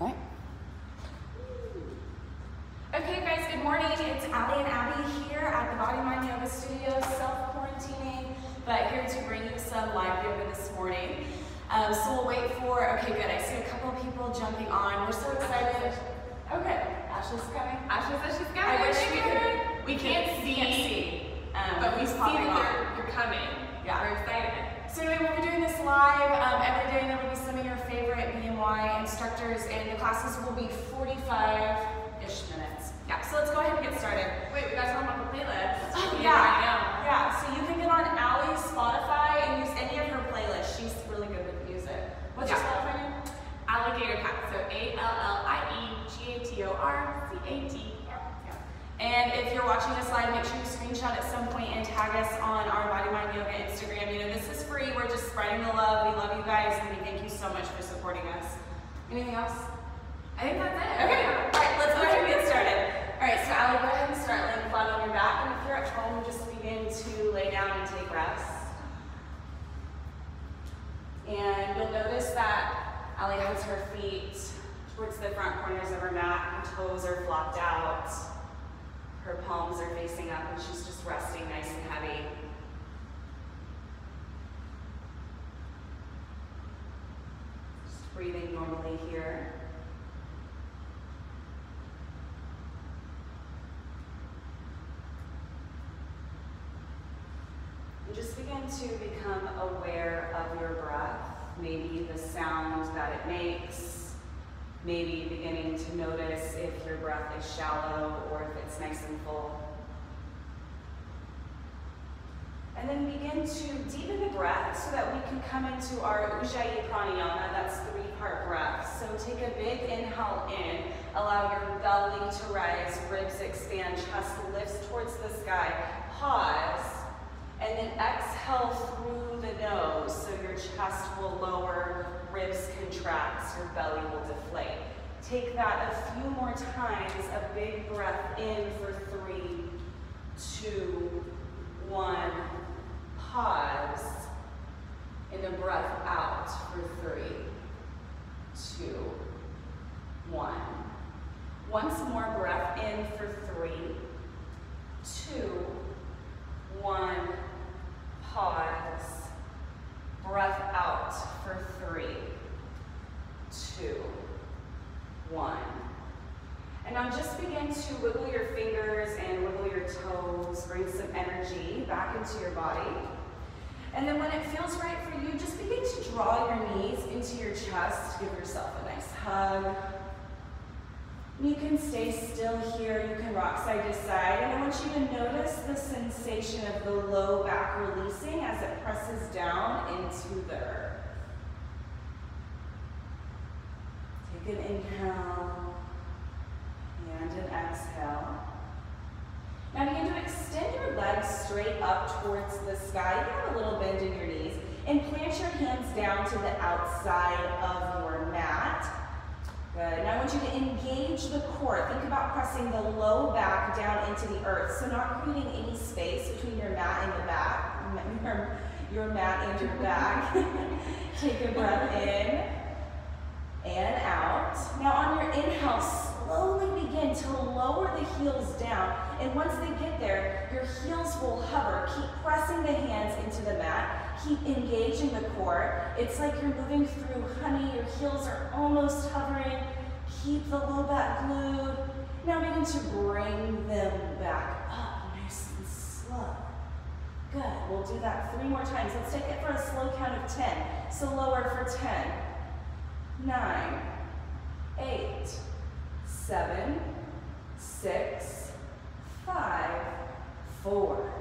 All right. Okay guys, good morning. It's Allie and Abby here at the Body Mind Yoga Studio, self-quarantining, but here to bring you some live yoga this morning. So we'll wait for, okay good, I see a couple of people jumping on. We're so excited. Okay, Ashley's coming. Ashley says she's coming. I wish we can't see, but we see that you're coming. Yeah. We're excited. So anyway, we'll be doing this live every day, and there will be some of your favorite BMY instructors, and the classes will be 45-ish minutes. Yeah, so let's go ahead and get started. Wait, we got to talk about the playlist. Oh, yeah, so you can get on Allie's Spotify and use any of her playlists. She's really good with music. What's your Spotify name? Alligator Cat, so ALLIEGATORCAT. And if you're watching this live, make sure you screenshot at some point and tag us on our Body Mind Yoga Instagram. You know, this is free. We're just spreading the love. We love you guys, and we thank you so much for supporting us. Anything else? I think that's it. Okay. All right, let's go ahead and get started. All right, so Allie, go ahead and start laying flat on your back. And if you're at home, just begin to lay down and take rest. And you'll notice that Allie has her feet towards the front corners of her mat. Her toes are flopped out. Her palms are facing up, and she's just resting nice and heavy. Just breathing normally here. And just begin to become aware of your breath, maybe the sound that it makes. Maybe beginning to notice if your breath is shallow or if it's nice and full. And then begin to deepen the breath so that we can come into our Ujjayi Pranayama. That's 3-part breath. So take a big inhale in. Allow your belly to rise, ribs expand, chest lifts towards the sky. Pause. And then exhale through the nose so your chest will lower, ribs contract, your belly will deflate. Take that a few more times, a big breath in for 3, 2, 1. Pause. And a breath out for 3, 2, 1. Once more, breath in for 3, 2, 1. Pause. Breath out for 3, 2, 1. And now just begin to wiggle your fingers and wiggle your toes. Bring some energy back into your body. And then when it feels right for you, just begin to draw your knees into your chest. Give yourself a nice hug. You can stay still here. You can rock side to side. And I want you to notice the sensation of the low back releasing as it presses down into the earth. Take an inhale and an exhale. Now begin to extend your legs straight up towards the sky. You have a little bend in your knees. And plant your hands down to the outside of your mat. Good. Now I want you to engage the core. Think about pressing the low back down into the earth. So not creating any space between your mat and the back. Your mat and your back. Take a breath in and out. Now on your inhale, slowly begin to lower the heels down. And once they get there, your heels will hover. Keep pressing the hands into the mat. Keep engaging the core. It's like you're moving through honey. Your heels are almost hovering. Keep the low back glued. Now begin to bring them back up nice and slow. Good. We'll do that 3 more times. Let's take it for a slow count of 10. So lower for 10, 9, 8, 7, 6, 5, 4,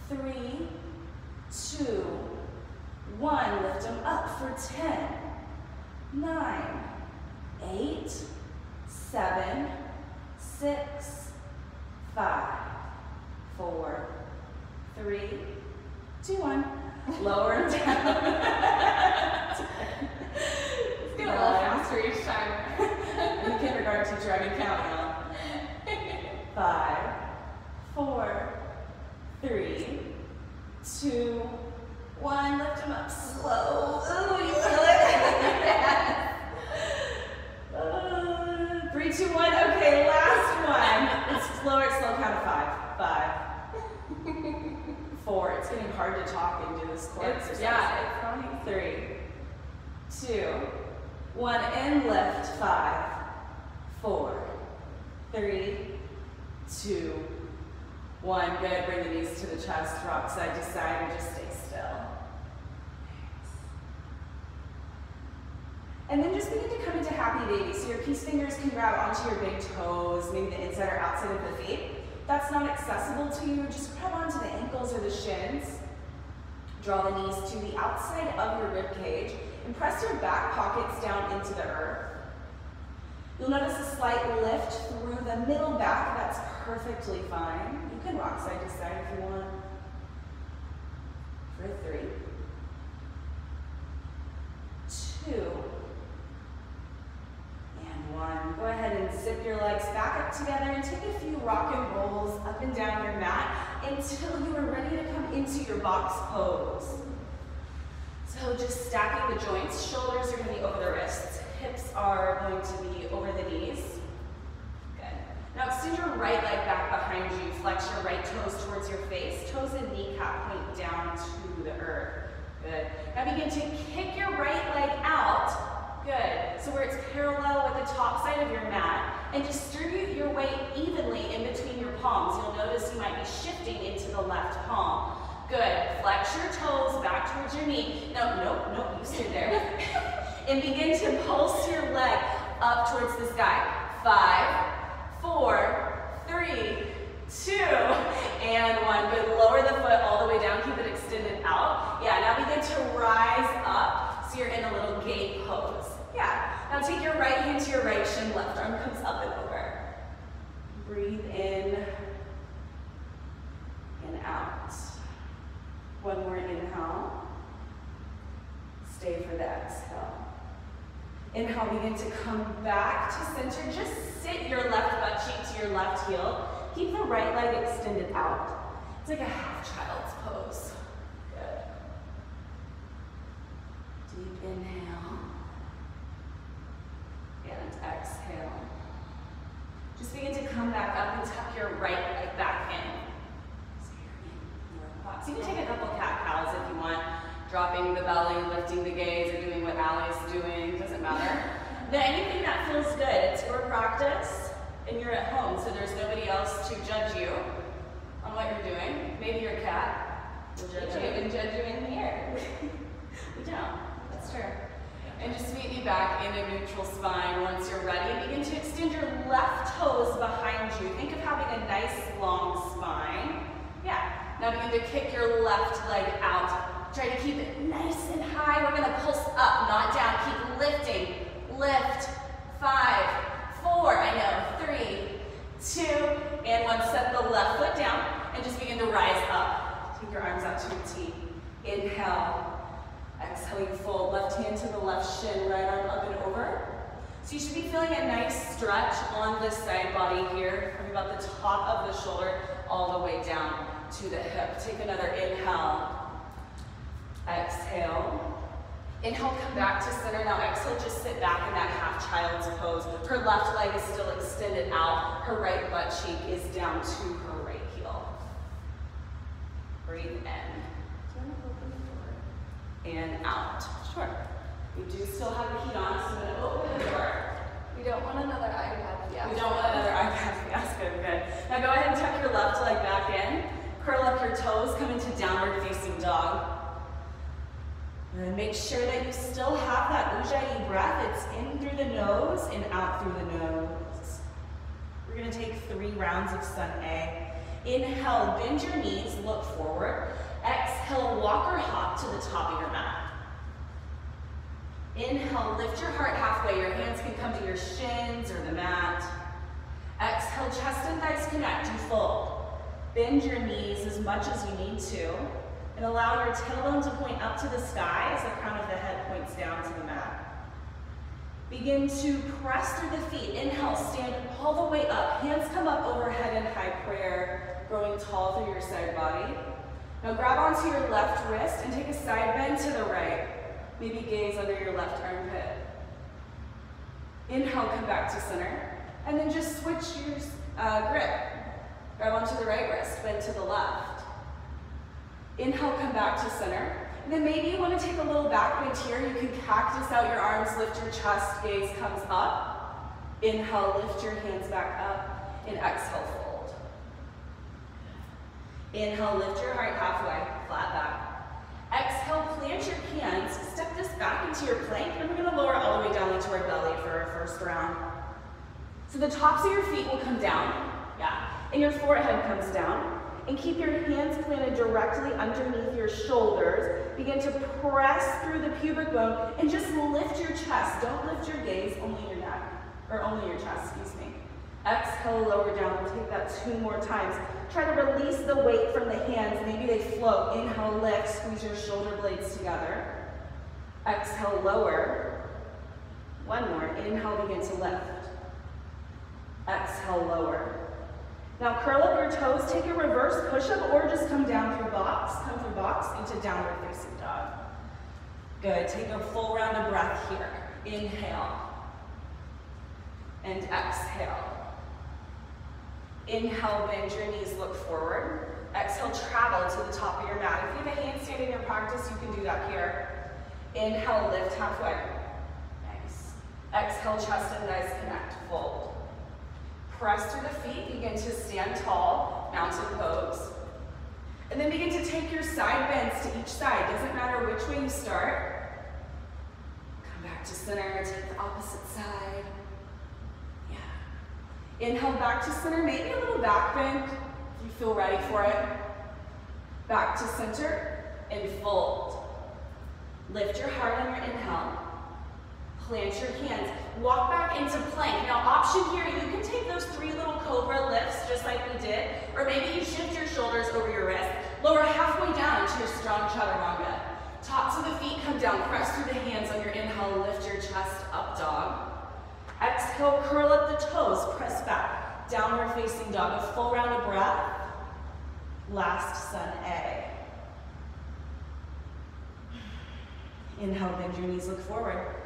3, 2, 1. Lift them up for 10, 9, 8, 7, 6, 5, 4, 3, 2, 1. Lower and down. It's getting a little faster each time. The kindergarten teacher, I've been counting on. 5, 4, 3, 2, 1. Lift them up slow. Ooh, you feel it? this core exercise. Yeah, it's 3, 2, 1, and lift. 5, 4, 3, 2, 1. Good. Bring the knees to the chest. Rock side to side and just stay still. And then just begin to come into happy baby. So your peace fingers can grab onto your big toes, maybe the inside or outside of the feet. If that's not accessible to you, just grab onto the ankles or the shins. Draw the knees to the outside of your rib cage and press your back pockets down into the earth. You'll notice a slight lift through the middle back. That's perfectly fine. You can rock side to side if you want. For 3, 2, and 1. Go ahead and zip your legs back up together and take a few rock and rolls up and down your mat until you are ready to come into your box pose. So just stacking the joints. Shoulders are going to be over the wrists. Hips are going to be over the knees. Good. Now extend your right leg back behind you. Flex your right toes towards your face. Toes and kneecap point down to the earth. Good. Now begin to kick your right leg out. Good. So where it's parallel with the top side of your mat, and distribute your weight evenly in between your palms. You'll notice you might be shifting into the left palm. Good. Flex your toes back towards your knee. No, you stay there. And begin to pulse your leg up towards the sky. 5, 4, 3, 2, and 1. Good. Lower the foot all the way down. Keep it extended out. Yeah, now begin to rise up. So you're in a little gate pose. Yeah. Now take your right hand to your right shin. Left arm comes up and over. Breathe in and out. One more inhale. Stay for the exhale. Inhale, begin to come back to center. Just sit your left butt cheek to your left heel. Keep the right leg extended out. It's like a half child's pose. Good. Deep inhale. And exhale. Just begin to come back up and tuck your right leg back in. So you're in your box. You can take a couple cat-cows if you want. Dropping the belly, lifting the gaze, or doing what Allie's doing, doesn't matter. Anything that feels good. It's your practice, and you're at home, so there's nobody else to judge you on what you're doing. Maybe your cat will judge you. and judge you in the air. We don't. That's true. And just meet me back in a neutral spine once you're ready. Begin to extend your left toes behind you. Think of having a nice long spine. Yeah. Now begin to kick your left leg out. Try to keep it nice and high. We're going to pulse up, not down. Keep lifting. Lift. 5, 4, I know, 3, 2, and 1. Set the left foot down and just begin to rise up. Take your arms out to your T. Inhale. Exhale, you fold. Left hand to the left shin, right arm up and over. So you should be feeling a nice stretch on this side body here, from about the top of the shoulder all the way down to the hip. Take another inhale. Exhale. Inhale, come back to center. Now exhale, just sit back in that half child's pose. Her left leg is still extended out. Her right butt cheek is down to her right heel. Breathe in. And out. Sure. We do still have the heat on, so I'm going to open the door. We don't want another iPad fiasco. We don't want another iPad fiasco. Good. Now go ahead and tuck your left leg back in. Curl up your toes, come into downward facing dog. And make sure that you still have that Ujjayi breath. It's in through the nose and out through the nose. We're going to take 3 rounds of Sun A. Inhale, bend your knees, look forward. Exhale, walk or hop to the top of your mat. Inhale, lift your heart halfway. Your hands can come to your shins or the mat. Exhale, chest and thighs connect and fold. Bend your knees as much as you need to. And allow your tailbone to point up to the sky as the crown of the head points down to the mat. Begin to press through the feet. Inhale, stand all the way up. Hands come up overhead in high prayer, growing tall through your side body. Now grab onto your left wrist and take a side bend to the right. Maybe gaze under your left armpit. Inhale, come back to center. And then just switch your grip. Grab onto the right wrist, bend to the left. Inhale, come back to center. And then maybe you want to take a little back bend here. You can cactus out your arms, lift your chest, gaze comes up. Inhale, lift your hands back up, and exhale, fold. Inhale, lift your heart halfway, flat back. Exhale, plant your hands, step this back into your plank, and we're going to lower all the way down into our belly for our first round. So the tops of your feet will come down, and your forehead comes down. And keep your hands planted directly underneath your shoulders. Begin to press through the pubic bone and just lift your chest. Don't lift your gaze, only your neck, or only your chest, excuse me. Exhale, lower down. We'll take that 2 more times. Try to release the weight from the hands. Maybe they float. Inhale, lift, squeeze your shoulder blades together. Exhale, lower. 1 more. Inhale, begin to lift. Exhale, lower. Now curl up your toes, take a reverse push-up, or just come down through box. Come through box into downward facing dog. Good, take a full round of breath here. Inhale. And exhale. Inhale, bend your knees, look forward. Exhale, travel to the top of your mat. If you have a handstand in your practice, you can do that here. Inhale, lift halfway. Nice. Exhale, chest and thighs connect, fold. Press through the feet, begin to stand tall, mountain pose. And then begin to take your side bends to each side. Doesn't matter which way you start. Come back to center, take the opposite side. Yeah. Inhale back to center, maybe a little back bend if you feel ready for it. Back to center and fold. Lift your heart on your inhale. Plant your hands. Walk back into plank. Now option here, you can take those 3 little cobra lifts just like we did, or maybe you shift your shoulders over your wrist. Lower halfway down into your strong chaturanga. Tops of the feet come down. Press through the hands on your inhale. Lift your chest up, dog. Exhale, curl up the toes. Press back. Downward facing dog. A full round of breath. Last sun A. Inhale, bend your knees, look forward.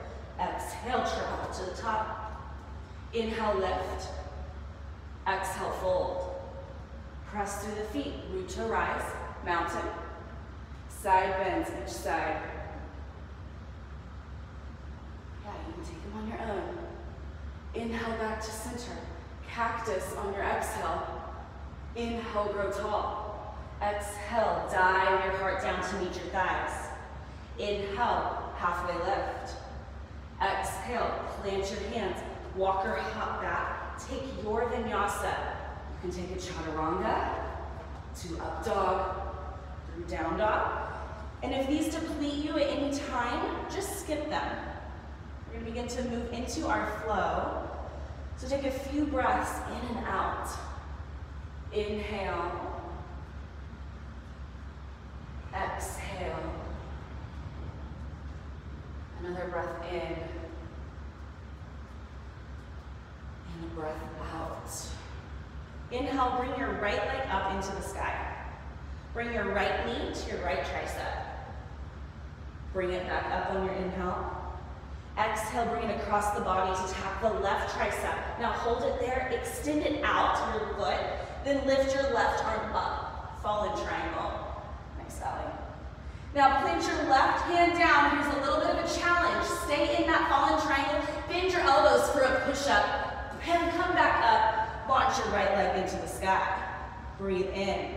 Exhale, travel to the top. Inhale, lift. Exhale, fold. Press through the feet, root to rise, mountain. Side bends each side. Yeah, you can take them on your own. Inhale, back to center. Cactus on your exhale. Inhale, grow tall. Exhale, dive your heart down to meet your thighs. Inhale, halfway lift. Exhale, plant your hands, walk or hop back. Take your vinyasa. You can take a chaturanga to up dog, through down dog. And if these deplete you at any time, just skip them. We're going to begin to move into our flow. So take a few breaths in and out. Inhale. Exhale. Another breath in, and a breath out. Inhale, bring your right leg up into the sky. Bring your right knee to your right tricep. Bring it back up on your inhale. Exhale, bring it across the body to tap the left tricep. Now hold it there, extend it out to your foot, then lift your left arm up. Fall in triangle. Nice, Allie. Now plant your left hand down. Here's a little bit of a challenge. Stay in that fallen triangle. Bend your elbows for a push-up. Then come back up. Launch your right leg into the sky. Breathe in.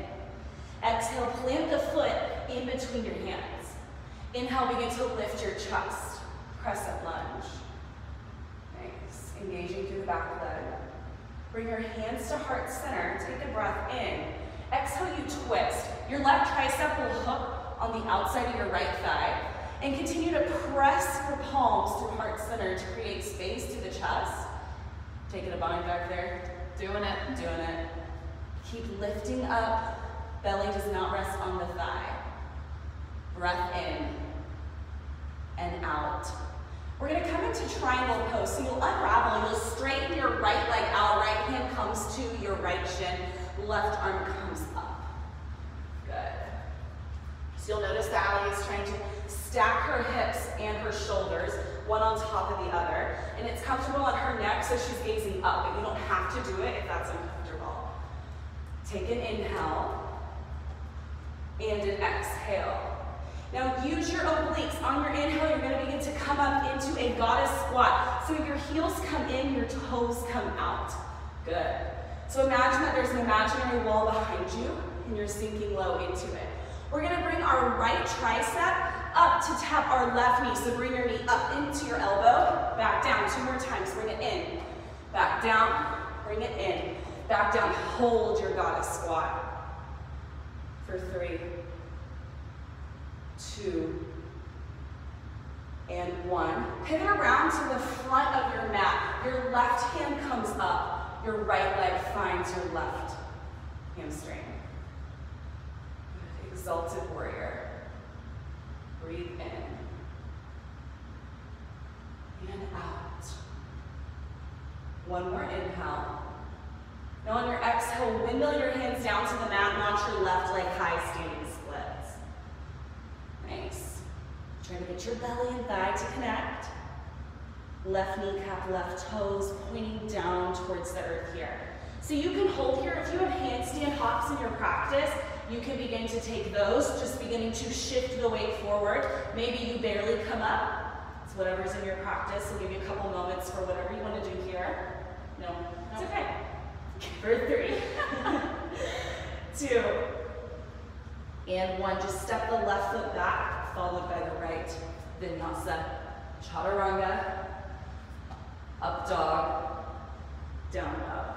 Exhale, plant the foot in between your hands. Inhale, begin to lift your chest. Crescent lunge. Nice. Engaging through the back leg. Bring your hands to heart center. Take a breath in. Exhale, you twist. Your left tricep will hook on the outside of your right thigh, and continue to press your palms through heart center to create space to the chest. Taking a bind back there. Doing it, doing it. Keep lifting up. Belly does not rest on the thigh. Breath in and out. We're going to come into triangle pose. So you'll unravel, you'll straighten your right leg out. Right hand comes to your right shin. Left arm comes up. Good. So you'll notice that Allie is trying to stack her hips and her shoulders, one on top of the other. And it's comfortable on her neck, so she's gazing up, but you don't have to do it if that's uncomfortable. Take an inhale and an exhale. Now use your obliques. On your inhale, you're going to begin to come up into a goddess squat. So your heels come in, your toes come out. Good. So imagine that there's an imaginary wall behind you and you're sinking low into it. We're going to bring our right tricep up to tap our left knee. So bring your knee up into your elbow, back down. 2 more times. Bring it in, back down, bring it in, back down. Hold your goddess squat for 3, 2, and 1. Pivot around to the front of your mat. Your left hand comes up. Your right leg finds your left hamstring. Good. Exalted warrior. Breathe in and out. 1 more inhale. Now on your exhale, windmill your hands down to the mat, launch your left leg high, standing splits. Nice. Try to get your belly and thigh to connect. Left kneecap, left toes pointing down towards the earth here. So you can hold here. If you have handstand hops in your practice, you can begin to take those, just beginning to shift the weight forward. Maybe you barely come up. It's whatever's in your practice. We'll give you a couple moments for whatever you want to do here. No, it's okay. For 3, 2, and 1. Just step the left foot back, followed by the right. Vinyasa, chaturanga, up dog, down dog.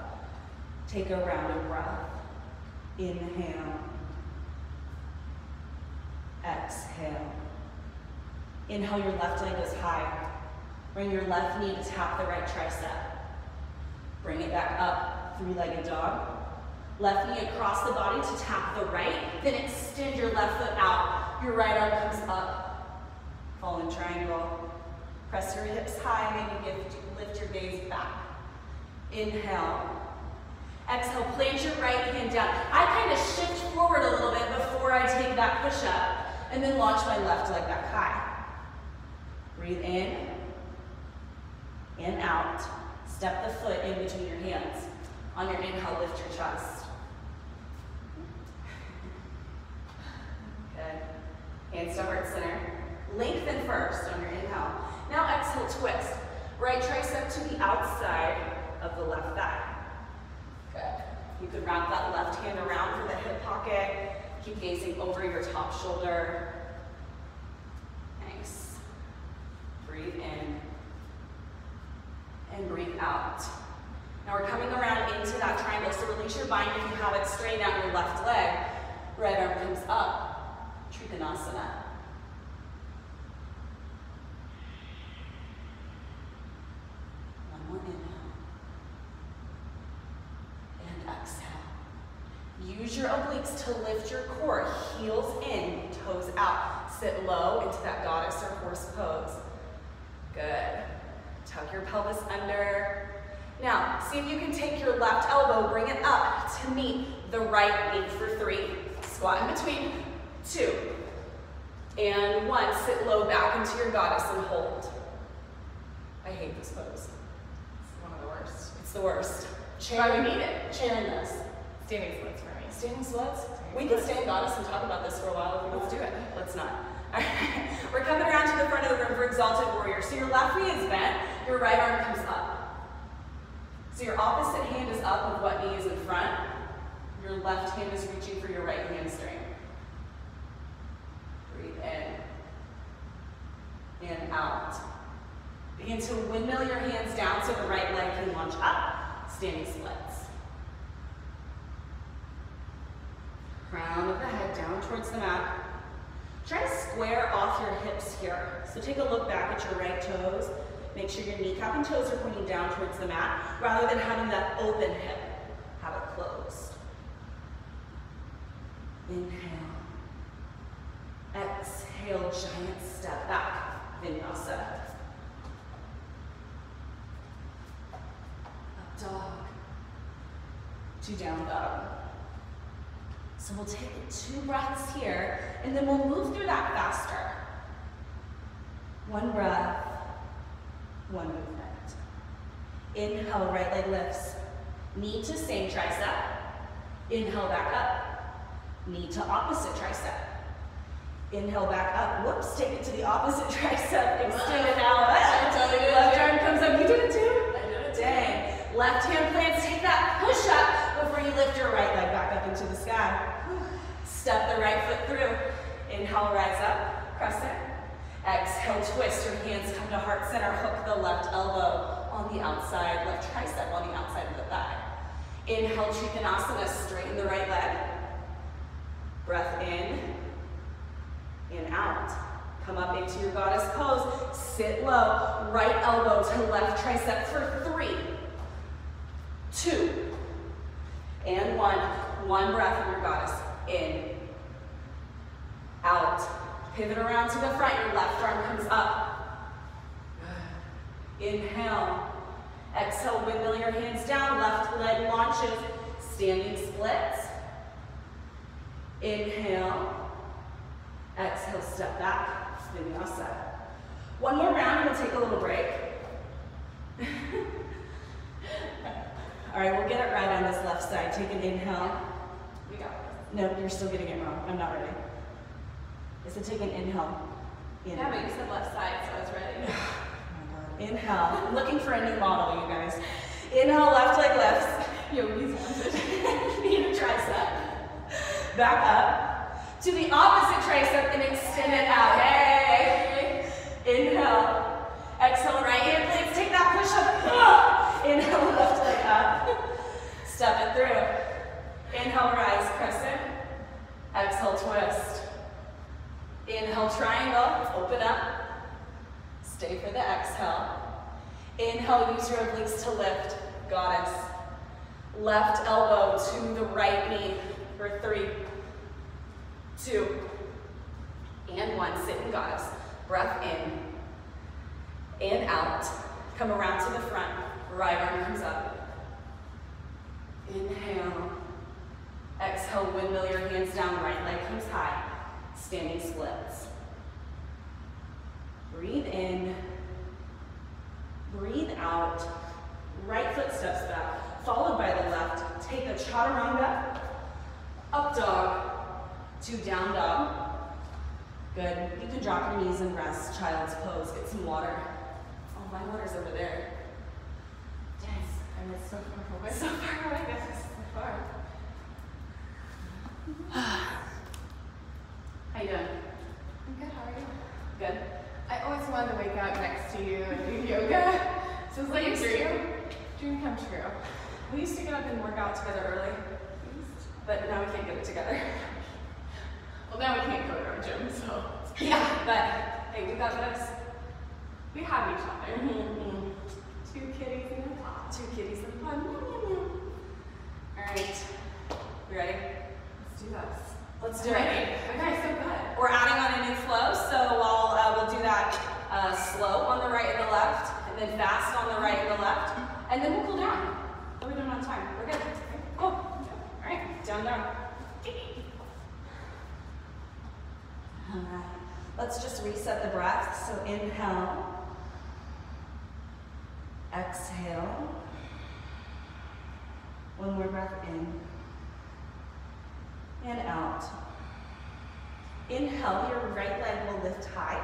Take a round of breath. Inhale. Exhale. Inhale, your left leg goes high. Bring your left knee to tap the right tricep. Bring it back up, 3-legged dog. Left knee across the body to tap the right. Then extend your left foot out. Your right arm comes up. Fallen triangle. Press your hips high, maybe lift your gaze back. Inhale. Exhale, plant your right hand down. I kind of shift forward a little bit before I take that push up, and then launch my left leg back high. Breathe in and out. Step the foot in between your hands. On your inhale, lift your chest. Good. Hands to heart center. Lengthen first on your inhale. Now exhale, twist. Right tricep to the outside of the left thigh. Good. You could wrap that left hand around for the hip pocket. Keep gazing over your top shoulder. Nice. Breathe in and breathe out. Now we're coming around into that triangle, so release your bind if you have it. Straighten out your left leg. Right arm comes up. Trikonasana. One more inhale. And exhale. Use your obliques to lift your core. Heels in, toes out. Sit low into that goddess or horse pose. Good. Tuck your pelvis under. Now, see if you can take your left elbow, bring it up to meet the right knee for 3. Squat in between. 2. And 1. Sit low back into your goddess and hold. I hate this pose. It's one of the worst. It's the worst. Chair, we need it. Chair in this. Standing splits for me. Standing splits? We can stay in goddess and talk about this for a while if you want. Let's do it. Let's not. All right. We're coming around to the front of the room for exalted warrior. So your left knee is bent, your right arm comes up. So your opposite hand is up with what knee is in front. Your left hand is reaching for your right hamstring. Breathe in and out. Begin to windmill your hands down so the right leg can launch up. Standing splits. Crown of the head down towards the mat. Try to square off your hips here. So take a look back at your right toes. Make sure your kneecap and toes are pointing down towards the mat rather than having that open hip. Have it closed. Inhale. Exhale, giant step back. Vinyasa. Up dog. To down dog. So we'll take 2 breaths here, and then we'll move through that faster. 1 breath, 1 movement. Inhale, right leg lifts. Knee to same tricep. Inhale, back up. Knee to opposite tricep. Inhale back up. Whoops, take it to the opposite tricep. Extend it out. Left arm comes up. You did it too? I did it too. Dang. Left hand plants. Take that push up before you lift your right leg back up into the sky. Step the right foot through. Inhale, rise up. Crescent. Exhale, twist. Your hands come to heart center. Hook the left elbow on the outside. Left tricep on the outside of the thigh. Inhale, Trikonasana. Straighten the right leg. Breath in. And out. Come up into your goddess pose. Sit low. Right elbow to left tricep for 3, 2, and 1. One breath in your goddess. In. Out. Pivot around to the front. Your left arm comes up. Inhale. Exhale, windmill your hands down. Left leg launches. Standing splits. Inhale. Exhale, step back, vinyasa. One more round and we'll take a little break. All right, we'll get it right on this left side. Take an inhale. We got this. No, you're still getting it wrong. I'm not ready. I said take an inhale. In. Yeah, but you said left side, so I was ready. Oh my God. Inhale. I'm looking for a new model, you guys. Inhale, left leg lifts. Yogi's wanted. Knee to tricep. Back up. To the opposite tricep and extend it out. Hey! Inhale. Exhale, right hand plants. Take that push up. Inhale, left leg up. Step it through. Inhale, rise, crescent. Exhale, twist. Inhale, triangle. Open up. Stay for the exhale. Inhale, use your obliques to lift. Goddess. Left elbow to the right knee for 3, 2, and 1. Sit in goddess. Breath in and out. Come around to the front. Right arm comes up. Inhale. Exhale, windmill your hands down. Right leg comes high. Standing splits. Breathe in. Breathe out. Right foot steps back, followed by the left. Take a chaturanga. Up dog. To down dog. Good. You can drop your knees and rest. Child's pose. Get some water. Oh, my water's over there. Yes. And it's so far away. So far away. This is so far. How you doing? I'm good, how are you? Good. I always wanted to wake up next to you and do yoga. So it's like a dream come true. We used to get up and work out together early, but now we can't get it together. Well, now we can't go to our gym, so. Yeah, but hey, we got this. We have each other. Mm-hmm. 2 kitties in a pot. 2 kitties in the pond. All right, you ready? Let's do this. Let's do it. Ready. Okay, so good. We're adding on a new flow, so we'll do that slow on the right and the left, and then fast on the right and the left, and then we'll cool down. What are we doing on time? We're good. Cool. All right, down, down. All right, let's just reset the breath. So inhale, exhale. One more breath in and out. Inhale, your right leg will lift high.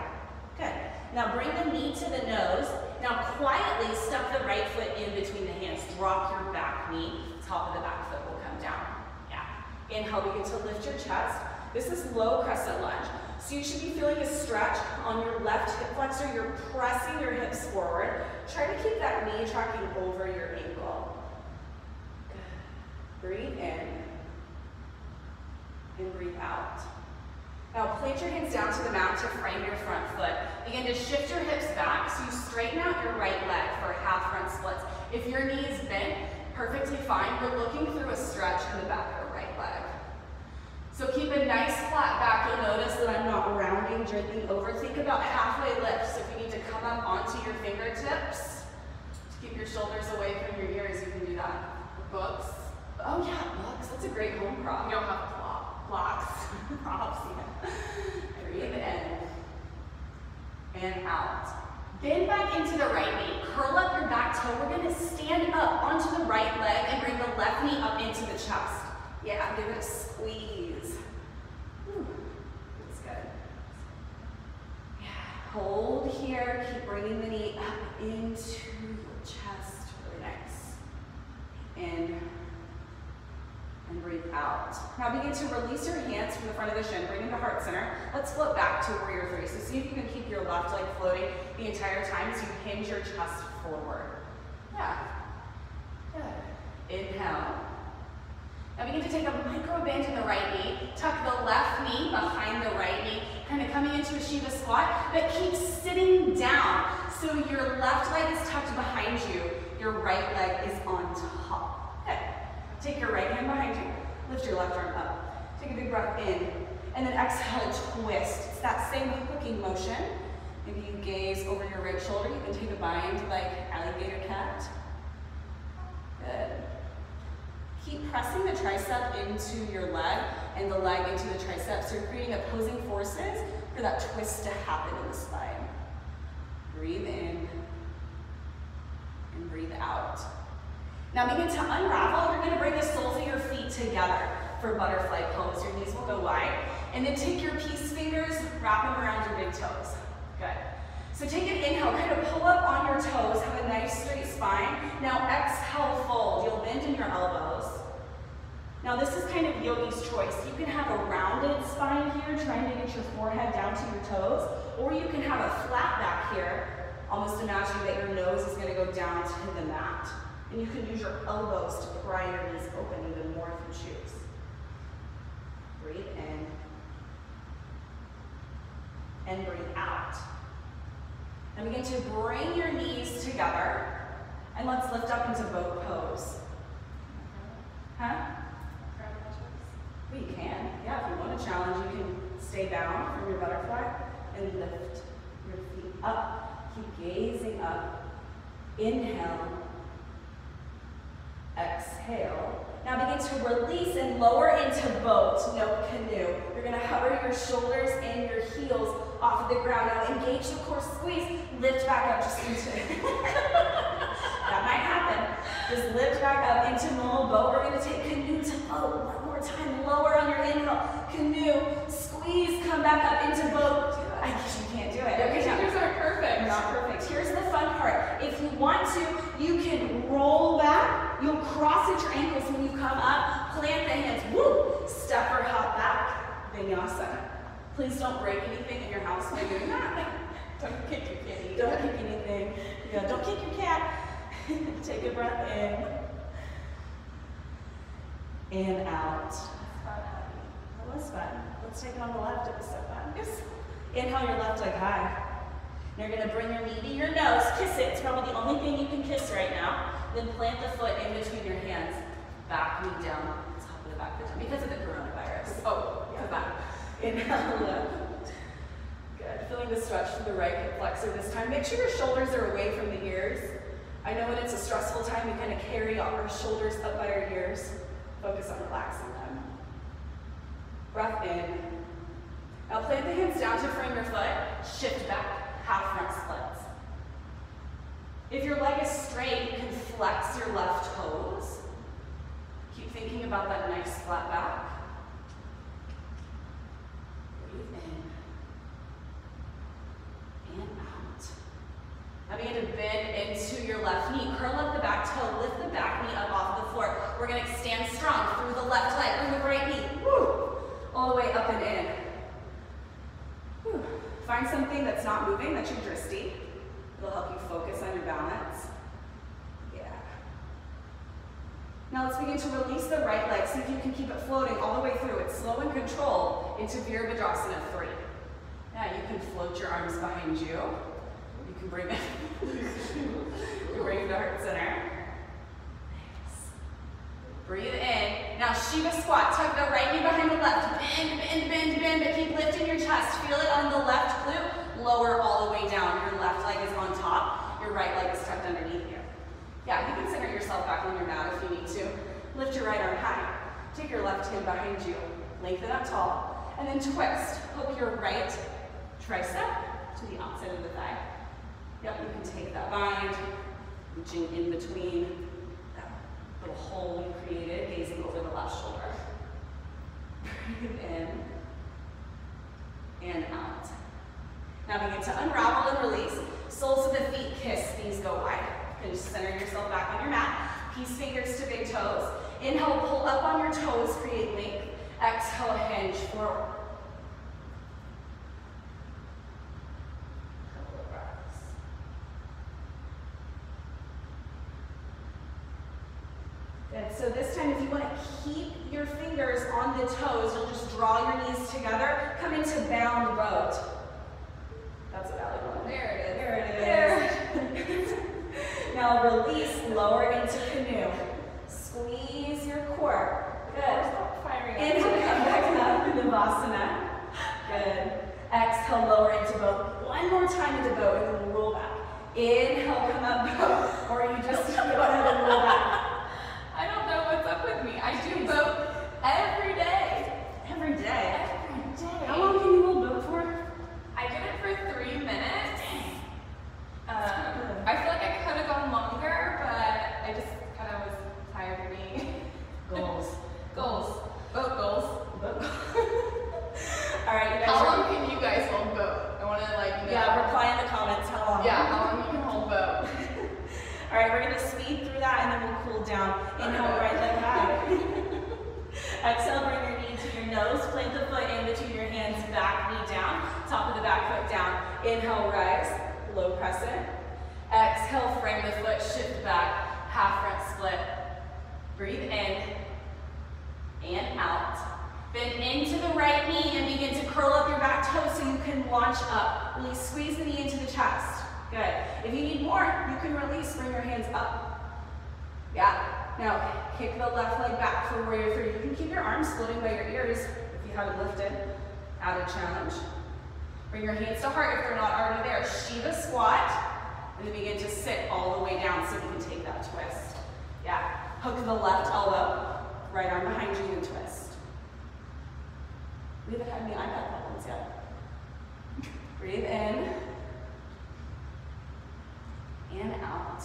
Good. Now bring the knee to the nose. Now quietly step the right foot in between the hands. Drop your back knee. Top of the back foot will come down. Yeah. Inhale, begin to lift your chest. This is low crescent lunge. So you should be feeling a stretch on your left hip flexor. You're pressing your hips forward. Try to keep that knee tracking over your ankle. Good. Breathe in and breathe out. Now plant your hands down to the mat to frame your front foot. Begin to shift your hips back so you straighten out your right leg for half front splits. If your knee is bent, perfectly fine. We're looking through a stretch in the back of the right leg. So keep a nice flat back. You'll notice that I'm not rounding, draping over. Think about halfway lifts. So if you need to come up onto your fingertips to keep your shoulders away from your ears, you can do that. Books. Oh yeah, books. That's a great home prop. You don't have blocks. Props, yeah. Breathe in and out. Bend back into the right knee. Curl up your back toe. We're going to stand up onto the right leg and bring the left knee up into the chest. Yeah, give it a squeeze. That's good. Hold here, keep bringing the knee up into your chest, really nice. In, and breathe out. Now begin to release your hands from the front of the shin, bring them to heart center. Let's float back to warrior three. So see if you can keep your left leg floating the entire time as you hinge your chest forward. Yeah, good. Inhale. Now begin to take a micro bend in the right knee. Tuck the left knee behind the right knee, kind of coming into a Shiva squat, but keep sitting down. So your left leg is tucked behind you, your right leg is on top. Good. Take your right hand behind you, lift your left arm up. Take a big breath in, and then exhale, twist. It's that same hooking motion. Maybe you gaze over your right shoulder. You can take a bind like alligator cat. Good. Keep pressing the tricep into your leg and the leg into the tricep. So you're creating opposing forces for that twist to happen in the spine. Breathe in and breathe out. Now begin to unravel. You're going to bring the soles of your feet together for butterfly pose. Your knees will go wide. And then take your peace fingers, wrap them around your big toes. Good. So take an inhale, kind of pull up on your toes, have a nice straight spine. Now exhale, fold. You'll bend in your elbows. Now this is kind of yogi's choice. You can have a rounded spine here, trying to get your forehead down to your toes, or you can have a flat back here, almost imagining that your nose is going to go down to the mat. And you can use your elbows to pry your knees open even more if you choose. Breathe in and breathe out. And begin to bring your knees together, and let's lift up into boat pose. Huh? Well, you can. Yeah, if you want a challenge, you can stay down from your butterfly and lift your feet up. Keep gazing up. Inhale. Exhale. Now begin to release and lower into boat, no canoe. You're going to hover your shoulders and your heels off of the ground. Now engage the core, squeeze, lift back up just into that might happen. Just lift back up into normal boat. We're going to take canoe to boat. One more time. Lower on your inhale. Canoe, squeeze, come back up into boat. I guess you can't do it. Okay, yours are perfect. They're not perfect. Here's the fun part. If you want to, you can roll back. You'll cross at your ankles when you come up. Plant the hands. Woo! Step or hop back. Vinyasa. Please don't break anything in your house by doing that. Don't kick your kitty. Don't kick anything. Yeah, don't kick your cat. Take a breath in. And out. That was fun. Let's take it on the left. It was so fun. Yes. Inhale your left leg high. You're going to bring your knee to your nose. Kiss it. It's probably the only thing you can kiss right now. Then plant the foot in between your hands. Back knee down. Top of the back foot down. Because of the coronavirus. Oh, yeah. Back. Inhale, lift. Good. Feeling the stretch from the right hip flexor this time. Make sure your shoulders are away from the ears. I know when it's a stressful time, we kind of carry our shoulders up by our ears. Focus on relaxing them. Breath in. Now plant the hands down to frame your foot. Shift back. Half front splits. If your leg is straight, you can flex your left toes. Keep thinking about that nice flat back. Breathe in and out. Now begin to bend into your left knee. Curl up the back toe. Lift the back knee up off the floor. We're going to stand strong through the left leg. Bring the right knee. Woo! All the way up and in. Whew. Find something that's not moving, that's your drishti. It'll help you focus on your balance. Yeah. Now let's begin to release the right leg. See if you can keep it floating all the way through. It's slow and controlled into Virabhadrasana 3. Yeah, you can float your arms behind you. You can bring it, you bring it to heart center. Nice. Breathe in. Now Shiva squat. Tuck the right knee behind the left. Bend, bend, bend, bend, but keep lifting your chest. Feel it on the left glute. Lower all the way down. Your left leg is on top. Your right leg is tucked underneath you. Yeah, you can center yourself back on your mat if you need to. Lift your right arm high. Take your left hand behind you. Lengthen up tall. And then twist. Hook your right tricep to the outside of the thigh. Yep, you can take that bind, reaching in between that little hole you created, gazing over the left shoulder. Breathe in and out. Now begin to unravel. center yourself back on your mat. Peace fingers to big toes. Inhale, pull up on your toes, create length. Exhale, hinge forward. Couple of breaths. Good. So this time, if you want to keep your fingers on the toes, you'll just draw your knees together. Come into bound boat. That's what Allie wanted. There it is. There it is. There. Now release, lower into canoe. Squeeze your core. Good. Inhale, come back up into Navasana. Good. Exhale, lower into boat. One more time into boat, and then we'll roll back. Inhale, come up boat, or you just go ahead and roll back. I don't know what's up with me. I do boat every day. Every day? Every day. How long can you hold boat for? I did it for 3 minutes. I feel like I could have gone longer, but I just kind of was tired of being Goals. goals. Boat goals. Boat. All right, you guys. How long can you guys hold boat? I want to know. Yeah, reply in the comments how long. Yeah, how long you can hold boat. All right, we're gonna speed through that and then we'll cool down. Inhale, right leg high. Exhale, bring your knee to your nose. Plant the foot in between your hands, back knee down. Top of the back foot down. Inhale, rise, low crescent. Exhale, frame the foot, shift back, half front split. Breathe in and out. Bend into the right knee and begin to curl up your back toes so you can launch up. Really squeeze the knee into the chest. Good. If you need more, you can release, bring your hands up. Yeah. Now, kick the left leg back for warrior three. You can keep your arms floating by your ears if you haven't lifted. Added challenge. Bring your hands to heart if they're not already there. Shiva squat. And then begin to sit all the way down so you can take that twist. Yeah. Hook the left elbow. Right arm behind you and twist. We haven't had any iPad problems yet. Breathe in. And out.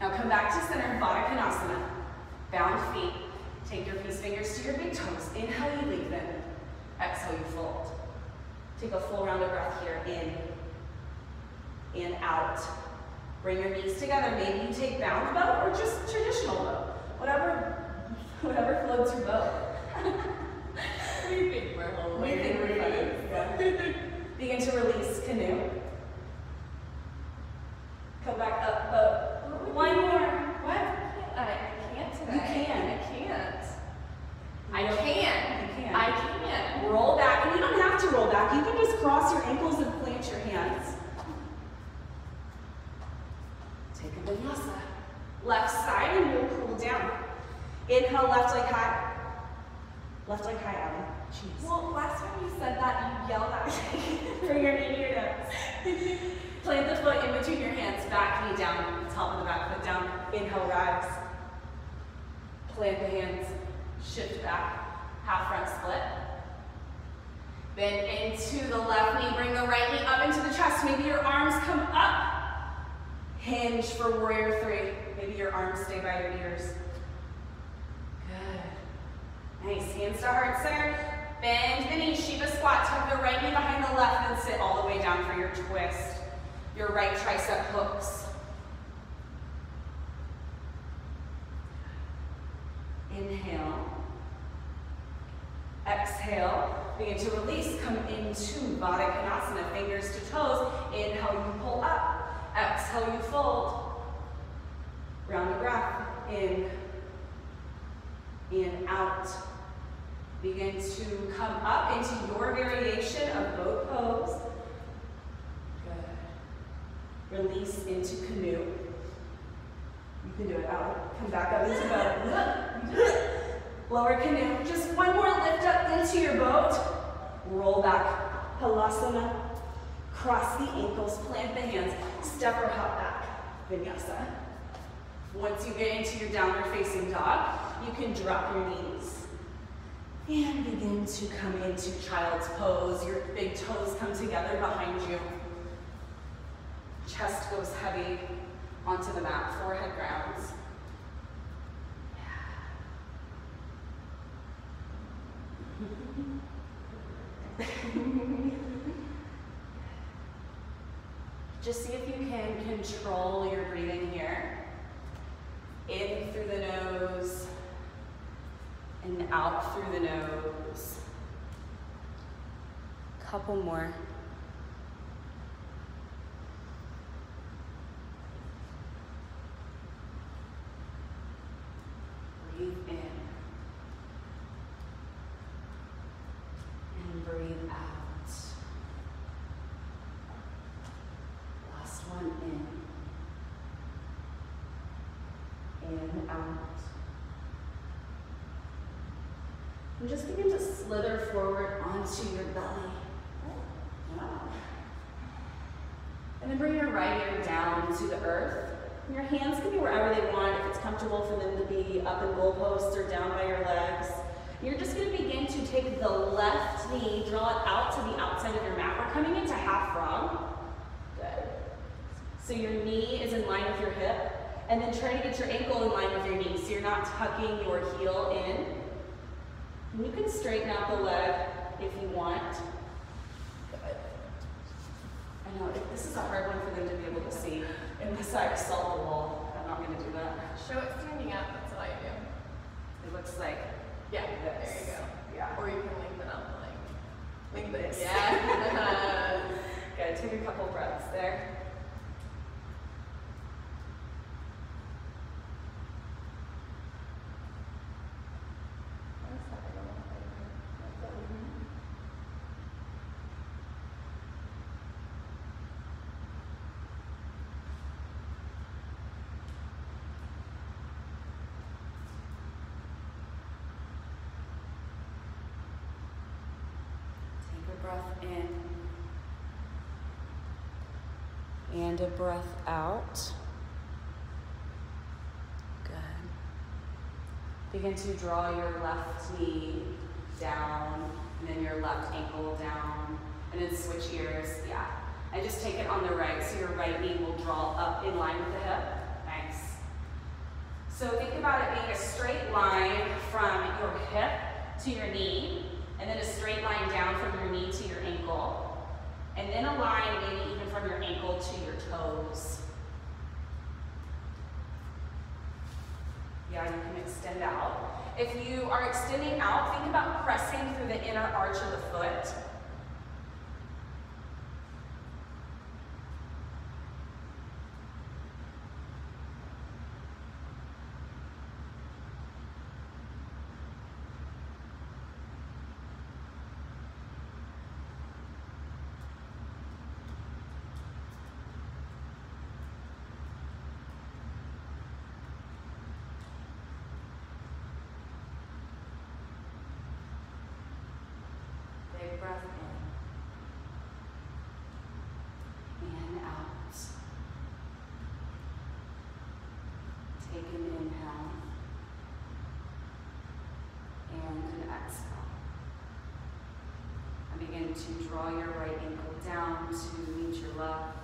Now come back to center, Baddha Konasana. Bound feet. Take your peace fingers to your big toes. Inhale, you lengthen. Exhale, you fold. Take a full round of breath here. In and out. Bring your knees together. Maybe you take bound bow or just traditional bow. Whatever floats your boat. We think we're hilarious. We think we're funny. Begin to release canoe. Come back up boat. One more. What? I can't today. You can. I can't. You can. I can. Roll back, and you don't have to roll back. You can just cross your ankles and plant your hands. Take a vinyasa. Left side, and we'll cool down. Inhale, left leg high. Left leg high, Allie. Jeez. Well, last time you said that, you yelled at me. Bring your knee to your nose. Plant the foot in between your hands. Back knee down. Top of the back foot down. Inhale, rise. Plant the hands. Shift back. Half front split. Bend into the left knee. Bring the right knee up into the chest. Maybe your arms come up. Hinge for warrior three. Maybe your arms stay by your ears. Good. Nice. Hands to heart center. Bend the knee. Shiva squat. Tuck the right knee behind the left and sit all the way down for your twist. Your right tricep hooks. Inhale. Exhale. Begin to release. Come into Baddha Konasana. Fingers to toes. Inhale, you pull up. Exhale, you fold. Round of breath. In. And out. Begin to come up into your variation of boat pose. Good. Release into canoe. You can do it, Allie. Come back up into boat. Lower canoe. Just one more lift up into your boat. Roll back. Halasana. Cross the ankles. Plant the hands. Step or hop back. Vinyasa. Once you get into your downward facing dog, you can drop your knees. And begin to come into child's pose. Your big toes come together behind you. Chest goes heavy onto the mat. Forehead grounds. Just see if you can control your breathing here. out through the nose. Couple more. Breathe in. And breathe out. Last one in. In, out. And just begin to slither forward onto your belly. Wow. And then bring your right ear down to the earth. And your hands can be wherever they want, if it's comfortable for them to be up in goalposts or down by your legs. You're just going to begin to take the left knee, draw it out to the outside of your mat. We're coming into half frog. Good. So your knee is in line with your hip. And then try to get your ankle in line with your knee, so you're not tucking your heel in. And you can straighten out the leg if you want. Good. I know, this is a hard one for them to be able to see, unless I assault the wall. I'm not going to do that. Show it standing up, that's what I do. It looks like Yeah, this. there you go. Yeah. Or you can lengthen up like this. Yeah. Good, take a couple breaths there. Breath in and a breath out. Good. Begin to draw your left knee down and then your left ankle down and then switch ears. Yeah. And just take it on the right, so your right knee will draw up in line with the hip. Nice. So think about it being a straight line from your hip to your knee, and then a straight line down from your knee to your ankle. And then a line maybe even from your ankle to your toes. Yeah, you can extend out. If you are extending out, think about pressing through the inner arch of the foot. Big breath in and out. Take an inhale and an exhale. And begin to draw your right ankle down to meet your left.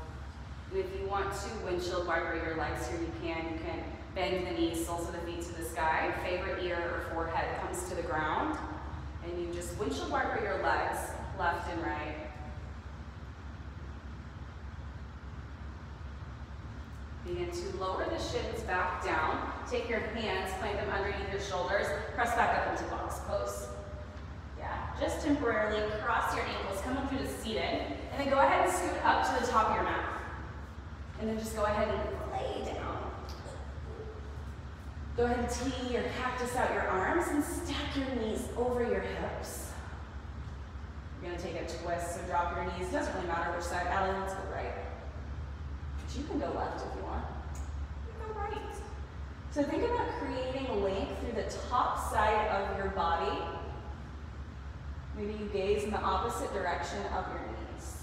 And if you want to windshield wiper your legs here, you can. You can bend the knees, soles of the feet to the sky. Favorite ear or forehead comes to the ground. And you just windshield wiper your legs, left and right. Begin to lower the shins back down. Take your hands, plant them underneath your shoulders. Press back up into box pose. Yeah, just temporarily cross your ankles, come up through the seated, and then go ahead and scoot up to the top of your mat. And then just go ahead and lay down. Go ahead and tee your cactus out your arms and stack your knees over your hips. You're going to take a twist, so drop your knees. Doesn't really matter which side. Allie, let's go right. But you can go left if you want. You can go right. So think about creating length through the top side of your body. Maybe you gaze in the opposite direction of your knees.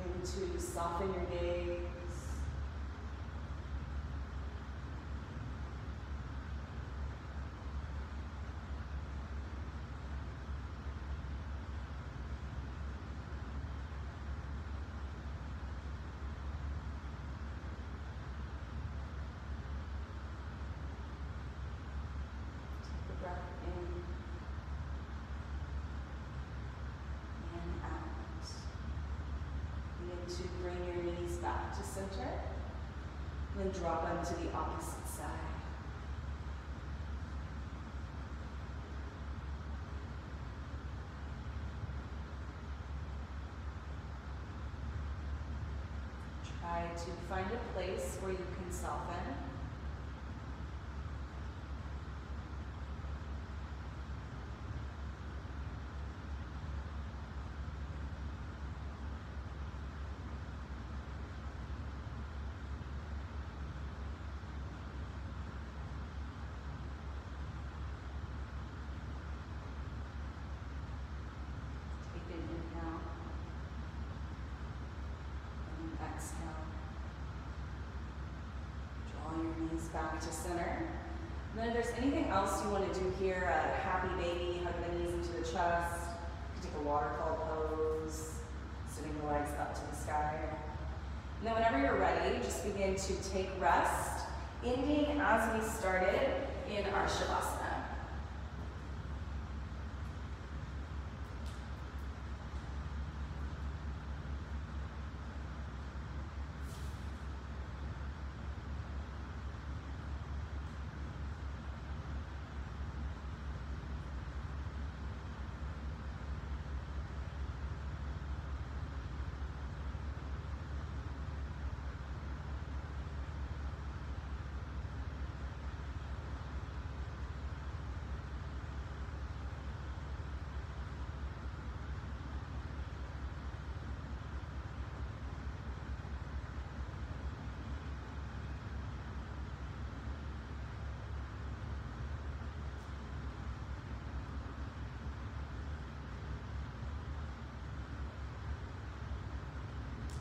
Begin to soften your gaze. To bring your knees back to center, then drop them to the opposite side. Try to find a place where you can soften. Exhale. Draw your knees back to center. And then if there's anything else you want to do here, a happy baby, hug the knees into the chest. You can take a waterfall pose, sitting the legs up to the sky. And then whenever you're ready, just begin to take rest, ending as we started in our Shavasana.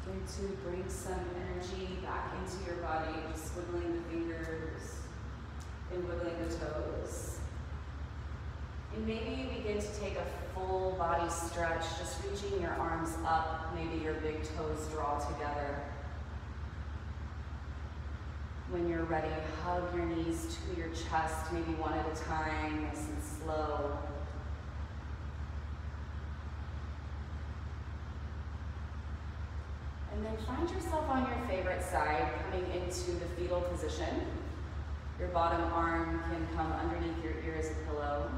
Going to bring some energy back into your body, just wiggling the fingers and wiggling the toes. And maybe you begin to take a full body stretch, just reaching your arms up, maybe your big toes draw together. When you're ready, hug your knees to your chest, maybe one at a time, nice and slow. And then find yourself on your favorite side, coming into the fetal position. Your bottom arm can come underneath your ear as a pillow.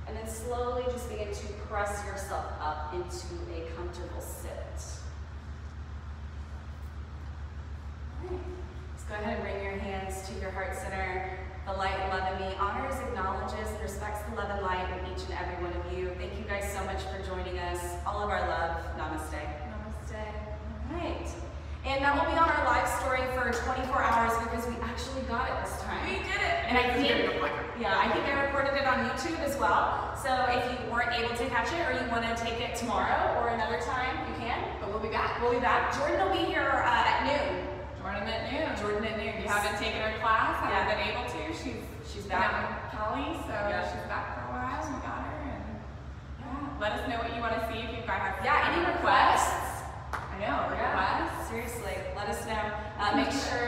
And then slowly just begin to press yourself up into a comfortable sit. All right. Let's go ahead and bring your hands to your heart center. The light and love in me honors, acknowledges, and respects the love and light in each and every one of you. Thank you guys so much for joining us. All of our love. Namaste. Namaste. All right. And that will be on our live story for 24 hours because we actually got it this time. We did it! And I think I recorded it on YouTube as well. So if you weren't able to catch it or you want to take it tomorrow or another time, you can. But we'll be back. We'll be back. Jordan will be here at noon. Jordan at noon. Jordan at noon. If you haven't taken her class, haven't been able to, she's back. in Cali, so she's back for a while. We got her, and let us know what you want to see if you guys have any requests. I know, requests. Seriously, let us know. Make sure